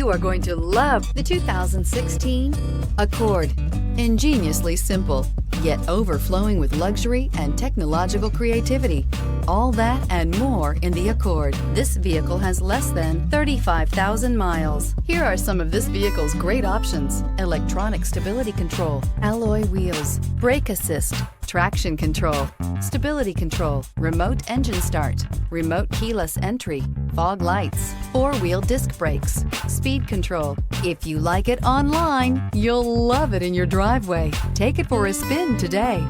You are going to love the 2016 Accord. Ingeniously simple, yet overflowing with luxury and technological creativity. All that and more in the Accord. This vehicle has less than 35,000 miles. Here are some of this vehicle's great options: electronic stability control, alloy wheels, brake assist, traction control, stability control, remote engine start, remote keyless entry, fog lights, four-wheel disc brakes, speed control. If you like it online, you'll love it in your driveway. Take it for a spin today.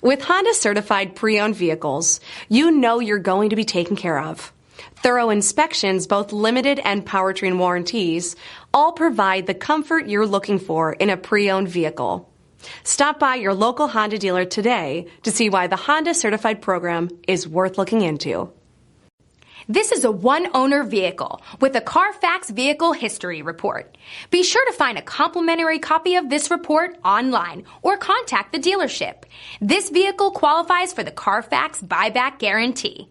With Honda certified pre-owned vehicles, you know you're going to be taken care of. Thorough inspections, both limited and powertrain warranties, all provide the comfort you're looking for in a pre-owned vehicle. Stop by your local Honda dealer today to see why the Honda certified program is worth looking into. This is a one-owner vehicle with a Carfax Vehicle History Report. Be sure to find a complimentary copy of this report online or contact the dealership. This vehicle qualifies for the Carfax Buyback Guarantee.